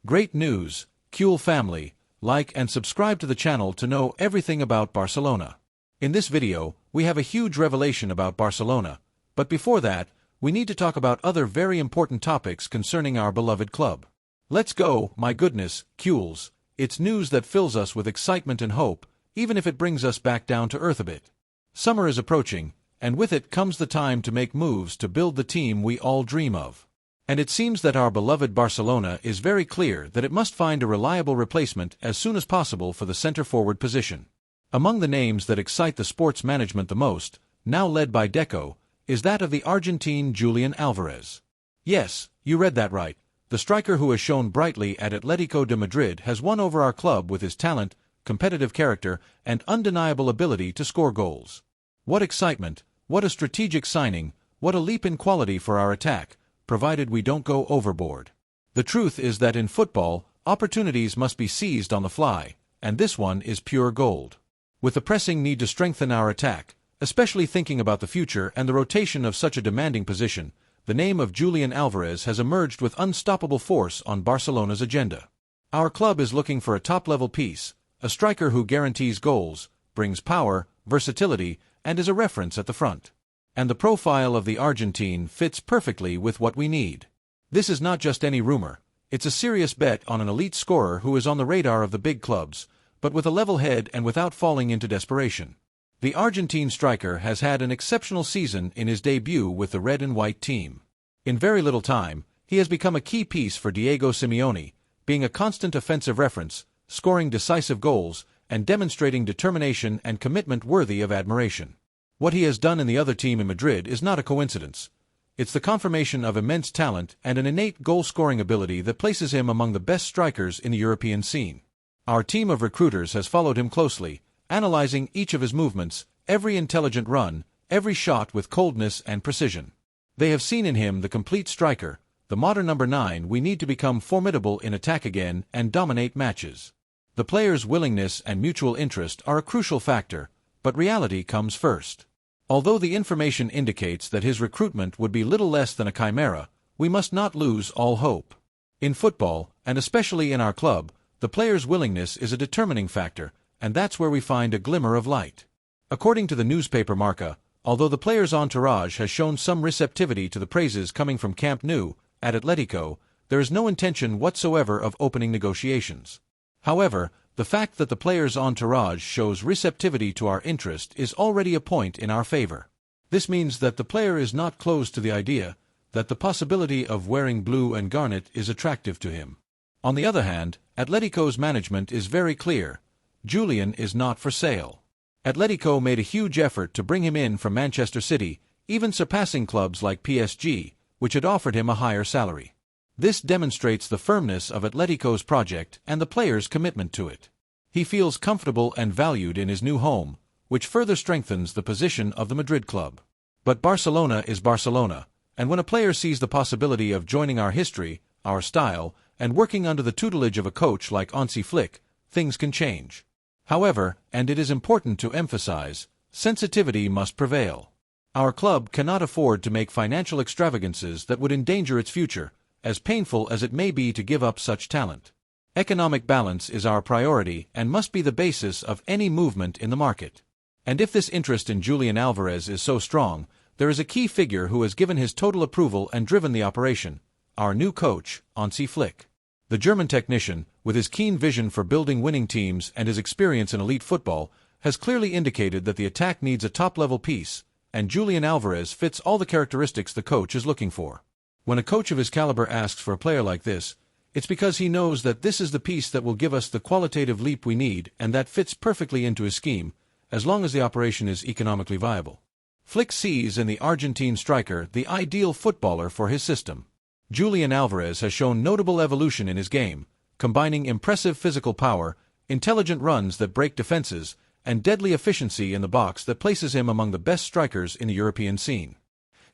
Great news, Cule family, like and subscribe to the channel to know everything about Barcelona. In this video, we have a huge revelation about Barcelona, but before that, we need to talk about other very important topics concerning our beloved club. Let's go, my goodness, Cules, it's news that fills us with excitement and hope, even if it brings us back down to earth a bit. Summer is approaching, and with it comes the time to make moves to build the team we all dream of. And it seems that our beloved Barcelona is very clear that it must find a reliable replacement as soon as possible for the center-forward position. Among the names that excite the sports management the most, now led by Deco, is that of the Argentine Julian Alvarez. Yes, you read that right. The striker who has shone brightly at Atletico de Madrid has won over our club with his talent, competitive character, and undeniable ability to score goals. What excitement, what a strategic signing, what a leap in quality for our attack, provided we don't go overboard. The truth is that in football, opportunities must be seized on the fly, and this one is pure gold. With the pressing need to strengthen our attack, especially thinking about the future and the rotation of such a demanding position, the name of Julian Alvarez has emerged with unstoppable force on Barcelona's agenda. Our club is looking for a top-level piece, a striker who guarantees goals, brings power, versatility, and is a reference at the front. And the profile of the Argentine fits perfectly with what we need. This is not just any rumor, it's a serious bet on an elite scorer who is on the radar of the big clubs, but with a level head and without falling into desperation. The Argentine striker has had an exceptional season in his debut with the red and white team. In very little time, he has become a key piece for Diego Simeone, being a constant offensive reference, scoring decisive goals, and demonstrating determination and commitment worthy of admiration. What he has done in the other team in Madrid is not a coincidence. It's the confirmation of immense talent and an innate goal-scoring ability that places him among the best strikers in the European scene. Our team of recruiters has followed him closely, analyzing each of his movements, every intelligent run, every shot with coldness and precision. They have seen in him the complete striker, the modern number 9 we need to become formidable in attack again and dominate matches. The players' willingness and mutual interest are a crucial factor, but reality comes first. Although the information indicates that his recruitment would be little less than a chimera, we must not lose all hope. In football, and especially in our club, the players' willingness is a determining factor, and that's where we find a glimmer of light. According to the newspaper Marca, although the players' entourage has shown some receptivity to the praises coming from Camp Nou, at Atletico, there is no intention whatsoever of opening negotiations. However, the fact that the players' entourage shows receptivity to our interest is already a point in our favor. This means that the player is not closed to the idea, that the possibility of wearing blue and garnet is attractive to him. On the other hand, Atletico's management is very clear. Julian is not for sale. Atletico made a huge effort to bring him in from Manchester City, even surpassing clubs like PSG, which had offered him a higher salary. This demonstrates the firmness of Atletico's project and the player's commitment to it. He feels comfortable and valued in his new home, which further strengthens the position of the Madrid club. But Barcelona is Barcelona, and when a player sees the possibility of joining our history, our style, and working under the tutelage of a coach like Hansi Flick, things can change. However, and it is important to emphasize, sensitivity must prevail. Our club cannot afford to make financial extravagances that would endanger its future, as painful as it may be to give up such talent. Economic balance is our priority and must be the basis of any movement in the market. And if this interest in Julian Alvarez is so strong, there is a key figure who has given his total approval and driven the operation, our new coach, Hansi Flick. The German technician, with his keen vision for building winning teams and his experience in elite football, has clearly indicated that the attack needs a top-level piece, and Julian Alvarez fits all the characteristics the coach is looking for. When a coach of his caliber asks for a player like this, it's because he knows that this is the piece that will give us the qualitative leap we need and that fits perfectly into his scheme, as long as the operation is economically viable. Flick sees in the Argentine striker the ideal footballer for his system. Julian Alvarez has shown notable evolution in his game, combining impressive physical power, intelligent runs that break defenses, and deadly efficiency in the box that places him among the best strikers in the European scene.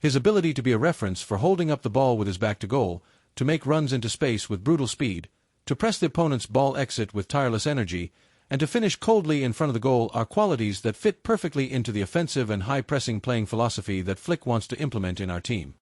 His ability to be a reference for holding up the ball with his back to goal, to make runs into space with brutal speed, to press the opponent's ball exit with tireless energy, and to finish coldly in front of the goal are qualities that fit perfectly into the offensive and high-pressing playing philosophy that Flick wants to implement in our team.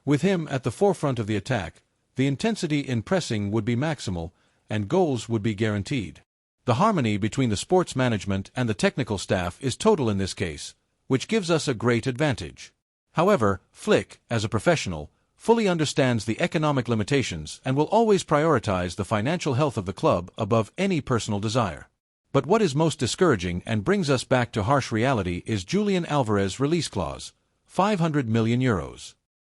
With him at the forefront of the attack, the intensity in pressing would be maximal, and goals would be guaranteed. The harmony between the sports management and the technical staff is total in this case, which gives us a great advantage. However, Flick, as a professional, fully understands the economic limitations and will always prioritize the financial health of the club above any personal desire. But what is most discouraging and brings us back to harsh reality is Julian Alvarez release clause, €500 million.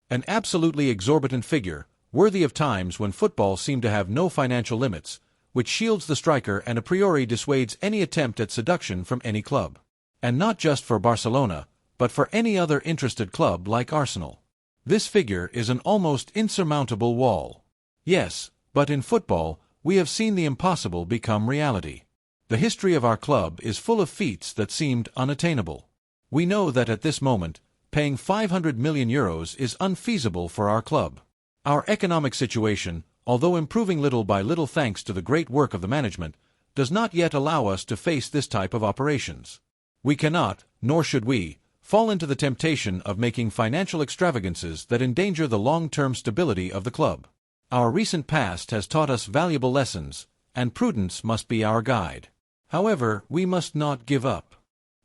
An absolutely exorbitant figure, worthy of times when football seemed to have no financial limits, which shields the striker and a priori dissuades any attempt at seduction from any club. And not just for Barcelona, but for any other interested club like Arsenal. This figure is an almost insurmountable wall. Yes, but in football, we have seen the impossible become reality. The history of our club is full of feats that seemed unattainable. We know that at this moment, paying €500 million is unfeasible for our club. Our economic situation, although improving little by little thanks to the great work of the management, does not yet allow us to face this type of operations. We cannot, nor should we, fall into the temptation of making financial extravagances that endanger the long-term stability of the club. Our recent past has taught us valuable lessons, and prudence must be our guide. However, we must not give up.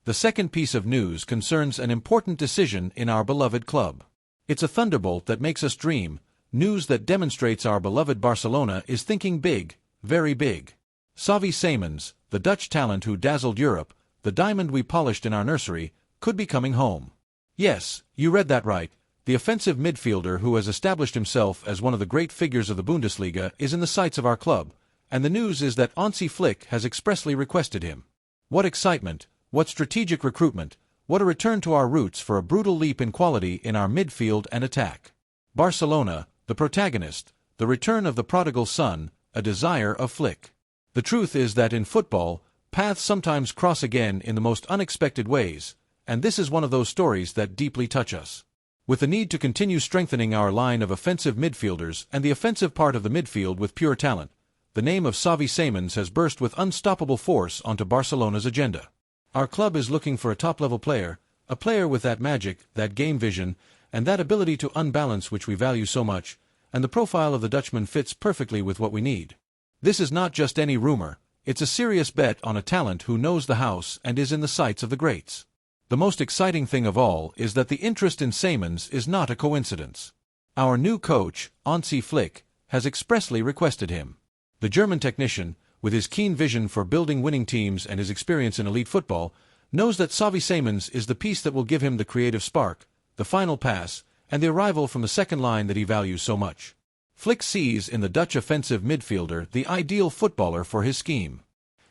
The second piece of news concerns an important decision in our beloved club. It's a thunderbolt that makes us dream, news that demonstrates our beloved Barcelona is thinking big, very big. Xavi Simons, the Dutch talent who dazzled Europe, the diamond we polished in our nursery, could be coming home. Yes, you read that right. The offensive midfielder who has established himself as one of the great figures of the Bundesliga is in the sights of our club, and the news is that Hansi Flick has expressly requested him. What excitement, what strategic recruitment, what a return to our roots for a brutal leap in quality in our midfield and attack. Barcelona, the protagonist, the return of the prodigal son, a desire of Flick. The truth is that in football, paths sometimes cross again in the most unexpected ways, and this is one of those stories that deeply touch us. With the need to continue strengthening our line of offensive midfielders and the offensive part of the midfield with pure talent, the name of Xavi Simons has burst with unstoppable force onto Barcelona's agenda. Our club is looking for a top-level player, a player with that magic, that game vision, and that ability to unbalance which we value so much, and the profile of the Dutchman fits perfectly with what we need. This is not just any rumor, it's a serious bet on a talent who knows the house and is in the sights of the greats. The most exciting thing of all is that the interest in Simons is not a coincidence. Our new coach, Hansi Flick, has expressly requested him. The German technician, with his keen vision for building winning teams and his experience in elite football, knows that Xavi Simons is the piece that will give him the creative spark, the final pass, and the arrival from the second line that he values so much. Flick sees in the Dutch offensive midfielder the ideal footballer for his scheme.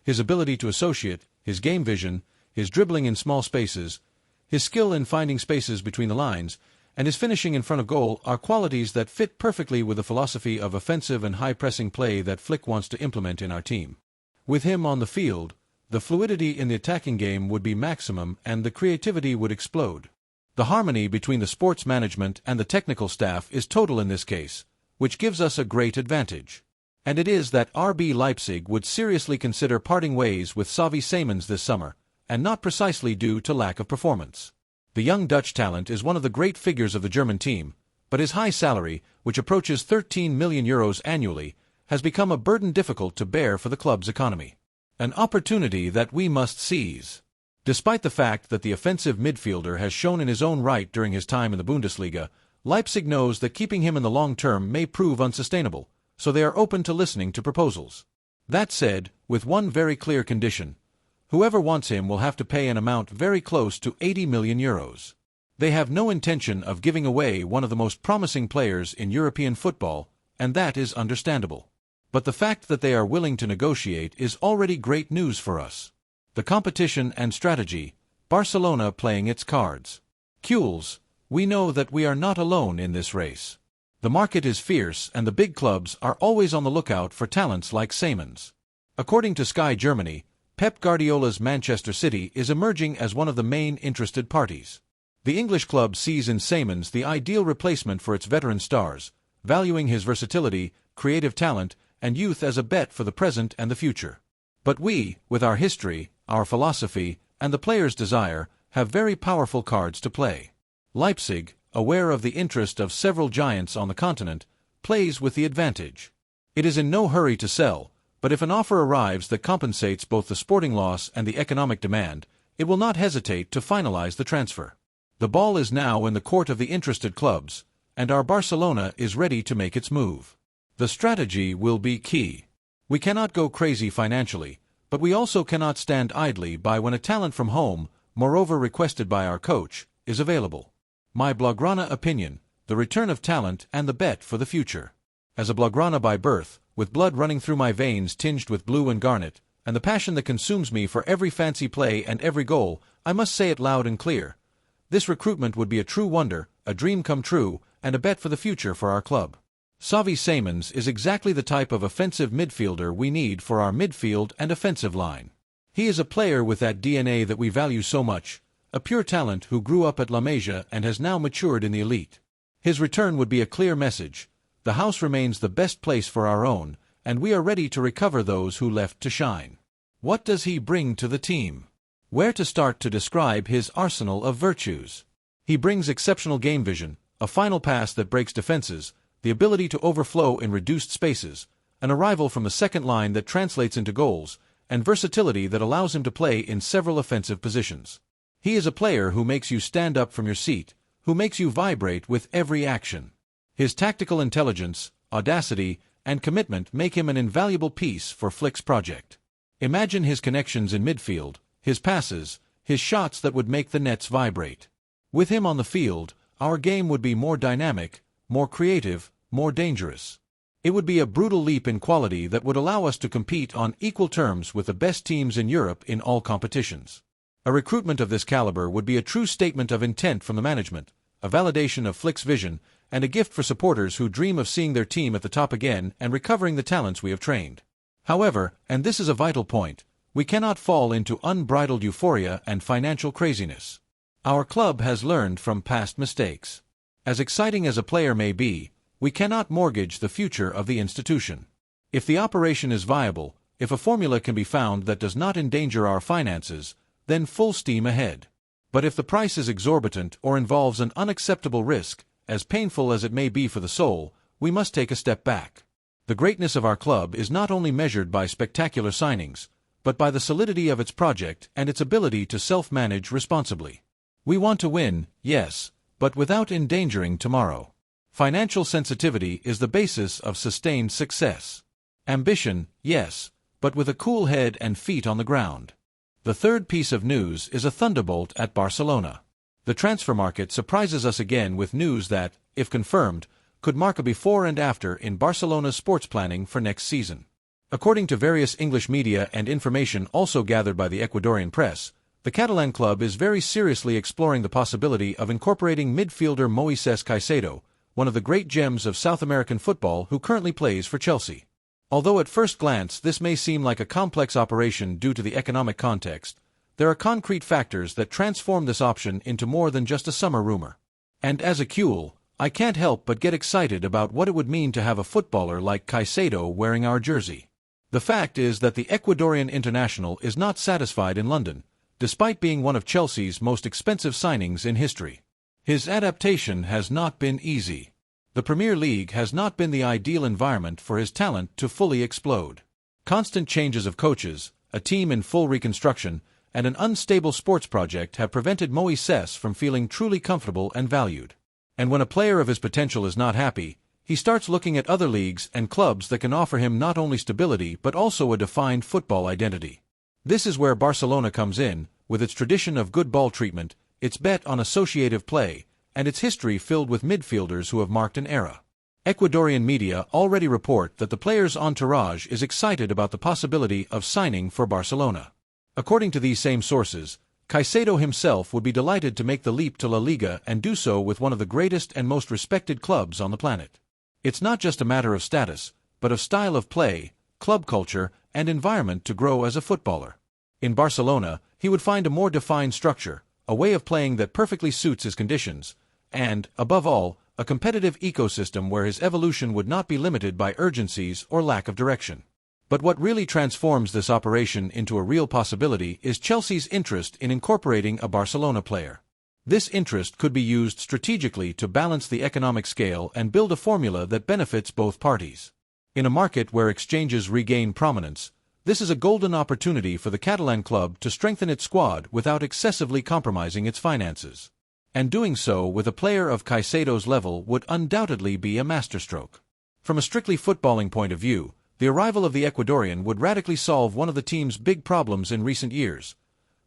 His ability to associate, his game vision, his dribbling in small spaces, his skill in finding spaces between the lines, and his finishing in front of goal are qualities that fit perfectly with the philosophy of offensive and high-pressing play that Flick wants to implement in our team. With him on the field, the fluidity in the attacking game would be maximum and the creativity would explode. The harmony between the sports management and the technical staff is total in this case, which gives us a great advantage. And it is that RB Leipzig would seriously consider parting ways with Xavi Simons this summer, and not precisely due to lack of performance. The young Dutch talent is one of the great figures of the German team, but his high salary, which approaches €13 million annually, has become a burden difficult to bear for the club's economy. An opportunity that we must seize. Despite the fact that the offensive midfielder has shown in his own right during his time in the Bundesliga, Leipzig knows that keeping him in the long term may prove unsustainable, so they are open to listening to proposals. That said, with one very clear condition: whoever wants him will have to pay an amount very close to €80 million. They have no intention of giving away one of the most promising players in European football, and that is understandable. But the fact that they are willing to negotiate is already great news for us. The competition and strategy, Barcelona playing its cards. Jules, we know that we are not alone in this race. The market is fierce and the big clubs are always on the lookout for talents like Simons. According to Sky Germany, Pep Guardiola's Manchester City is emerging as one of the main interested parties. The English club sees in Simons the ideal replacement for its veteran stars, valuing his versatility, creative talent, and youth as a bet for the present and the future. But we, with our history, our philosophy, and the player's desire, have very powerful cards to play. Leipzig, aware of the interest of several giants on the continent, plays with the advantage. It is in no hurry to sell, But if an offer arrives that compensates both the sporting loss and the economic demand, it will not hesitate to finalize the transfer. The ball is now in the court of the interested clubs, and our Barcelona is ready to make its move. The strategy will be key. We cannot go crazy financially, but we also cannot stand idly by when a talent from home, moreover requested by our coach, is available. My Blaugrana opinion, the return of talent and the bet for the future. As a Blaugrana by birth, with blood running through my veins tinged with blue and garnet, and the passion that consumes me for every fancy play and every goal, I must say it loud and clear. This recruitment would be a true wonder, a dream come true, and a bet for the future for our club. Xavi Simons is exactly the type of offensive midfielder we need for our midfield and offensive line. He is a player with that DNA that we value so much, a pure talent who grew up at LAMINE and has now matured in the elite. His return would be a clear message. The house remains the best place for our own, and we are ready to recover those who left to shine. What does he bring to the team? Where to start to describe his arsenal of virtues? He brings exceptional game vision, a final pass that breaks defenses, the ability to overflow in reduced spaces, an arrival from the second line that translates into goals, and versatility that allows him to play in several offensive positions. He is a player who makes you stand up from your seat, who makes you vibrate with every action. His tactical intelligence, audacity, and commitment make him an invaluable piece for Flick's project. Imagine his connections in midfield, his passes, his shots that would make the nets vibrate. With him on the field, our game would be more dynamic, more creative, more dangerous. It would be a brutal leap in quality that would allow us to compete on equal terms with the best teams in Europe in all competitions. A recruitment of this caliber would be a true statement of intent from the management, a validation of Flick's vision, and a gift for supporters who dream of seeing their team at the top again and recovering the talents we have trained. However, and this is a vital point, we cannot fall into unbridled euphoria and financial craziness. Our club has learned from past mistakes. As exciting as a player may be, we cannot mortgage the future of the institution. If the operation is viable, if a formula can be found that does not endanger our finances, then full steam ahead. But if the price is exorbitant or involves an unacceptable risk, as painful as it may be for the soul, we must take a step back. The greatness of our club is not only measured by spectacular signings, but by the solidity of its project and its ability to self-manage responsibly. We want to win, yes, but without endangering tomorrow. Financial sensitivity is the basis of sustained success. Ambition, yes, but with a cool head and feet on the ground. The third piece of news is a thunderbolt at Barcelona. The transfer market surprises us again with news that, if confirmed, could mark a before and after in Barcelona's sports planning for next season. According to various English media and information also gathered by the Ecuadorian press, the Catalan club is very seriously exploring the possibility of incorporating midfielder Moises Caicedo, one of the great gems of South American football who currently plays for Chelsea. Although at first glance this may seem like a complex operation due to the economic context, there are concrete factors that transform this option into more than just a summer rumor. And as a Cule, I can't help but get excited about what it would mean to have a footballer like Caicedo wearing our jersey. The fact is that the Ecuadorian international is not satisfied in London, despite being one of Chelsea's most expensive signings in history. His adaptation has not been easy. The Premier League has not been the ideal environment for his talent to fully explode. Constant changes of coaches, a team in full reconstruction, and an unstable sports project have prevented Moises from feeling truly comfortable and valued. And when a player of his potential is not happy, he starts looking at other leagues and clubs that can offer him not only stability but also a defined football identity. This is where Barcelona comes in, with its tradition of good ball treatment, its bet on associative play, and its history filled with midfielders who have marked an era. Ecuadorian media already report that the player's entourage is excited about the possibility of signing for Barcelona. According to these same sources, Caicedo himself would be delighted to make the leap to La Liga and do so with one of the greatest and most respected clubs on the planet. It's not just a matter of status, but of style of play, club culture, and environment to grow as a footballer. In Barcelona, he would find a more defined structure, a way of playing that perfectly suits his conditions, and, above all, a competitive ecosystem where his evolution would not be limited by urgencies or lack of direction. But what really transforms this operation into a real possibility is Chelsea's interest in incorporating a Barcelona player. This interest could be used strategically to balance the economic scale and build a formula that benefits both parties. In a market where exchanges regain prominence, this is a golden opportunity for the Catalan club to strengthen its squad without excessively compromising its finances. And doing so with a player of Caicedo's level would undoubtedly be a masterstroke. From a strictly footballing point of view, the arrival of the Ecuadorian would radically solve one of the team's big problems in recent years: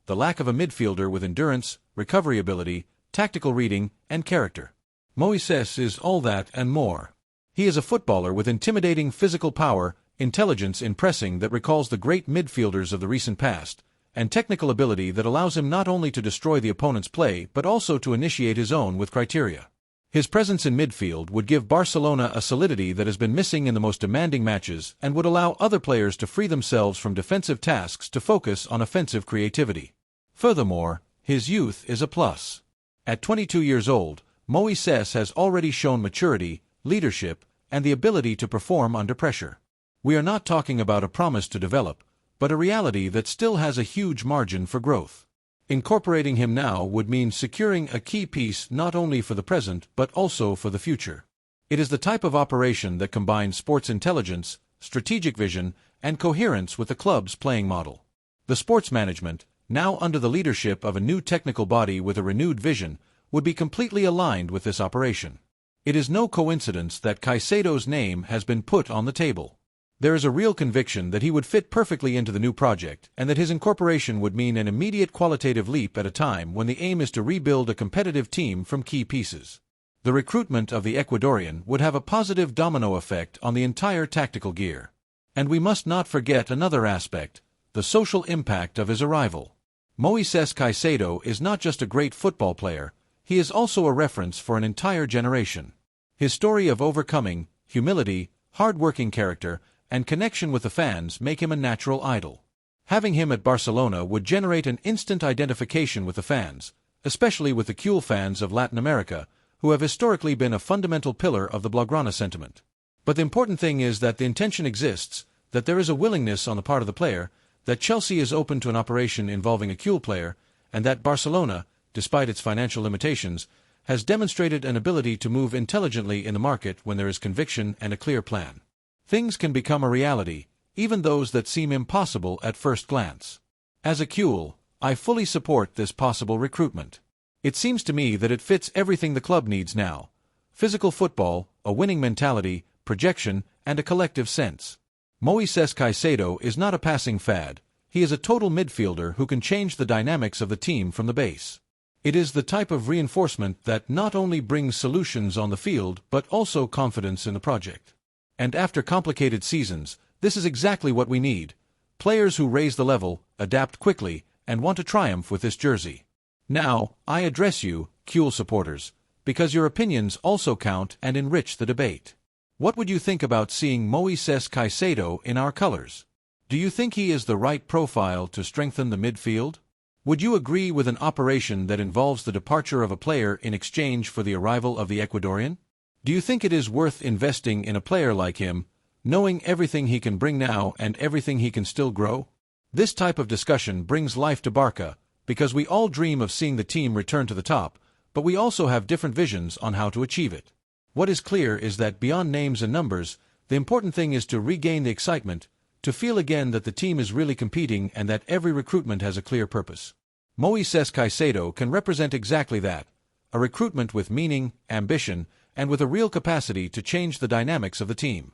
the lack of a midfielder with endurance, recovery ability, tactical reading, and character. Moises is all that and more. He is a footballer with intimidating physical power, intelligence in pressing that recalls the great midfielders of the recent past, and technical ability that allows him not only to destroy the opponent's play but also to initiate his own with criteria. His presence in midfield would give Barcelona a solidity that has been missing in the most demanding matches and would allow other players to free themselves from defensive tasks to focus on offensive creativity. Furthermore, his youth is a plus. At 22 years old, Moises has already shown maturity, leadership, and the ability to perform under pressure. We are not talking about a promise to develop, but a reality that still has a huge margin for growth. Incorporating him now would mean securing a key piece not only for the present but also for the future. It is the type of operation that combines sports intelligence, strategic vision, and coherence with the club's playing model. The sports management, now under the leadership of a new technical body with a renewed vision, would be completely aligned with this operation. It is no coincidence that Caicedo's name has been put on the table. There is a real conviction that he would fit perfectly into the new project and that his incorporation would mean an immediate qualitative leap at a time when the aim is to rebuild a competitive team from key pieces. The recruitment of the Ecuadorian would have a positive domino effect on the entire tactical gear. And we must not forget another aspect: the social impact of his arrival. Moises Caicedo is not just a great football player, he is also a reference for an entire generation. His story of overcoming, humility, hard-working character, and connection with the fans make him a natural idol. Having him at Barcelona would generate an instant identification with the fans, especially with the Cule fans of Latin America, who have historically been a fundamental pillar of the Blaugrana sentiment. But the important thing is that the intention exists, that there is a willingness on the part of the player, that Chelsea is open to an operation involving a Cule player, and that Barcelona, despite its financial limitations, has demonstrated an ability to move intelligently in the market when there is conviction and a clear plan. Things can become a reality, even those that seem impossible at first glance. As a Cule, I fully support this possible recruitment. It seems to me that it fits everything the club needs now: physical football, a winning mentality, projection, and a collective sense. Moises Caicedo is not a passing fad, he is a total midfielder who can change the dynamics of the team from the base. It is the type of reinforcement that not only brings solutions on the field but also confidence in the project. And after complicated seasons, this is exactly what we need: players who raise the level, adapt quickly, and want to triumph with this jersey. Now, I address you, Cule supporters, because your opinions also count and enrich the debate. What would you think about seeing Moises Caicedo in our colors? Do you think he is the right profile to strengthen the midfield? Would you agree with an operation that involves the departure of a player in exchange for the arrival of the Ecuadorian? Do you think it is worth investing in a player like him, knowing everything he can bring now and everything he can still grow? This type of discussion brings life to Barca, because we all dream of seeing the team return to the top, but we also have different visions on how to achieve it. What is clear is that beyond names and numbers, the important thing is to regain the excitement, to feel again that the team is really competing and that every recruitment has a clear purpose. Moises Caicedo can represent exactly that: a recruitment with meaning, ambition, and with a real capacity to change the dynamics of the team.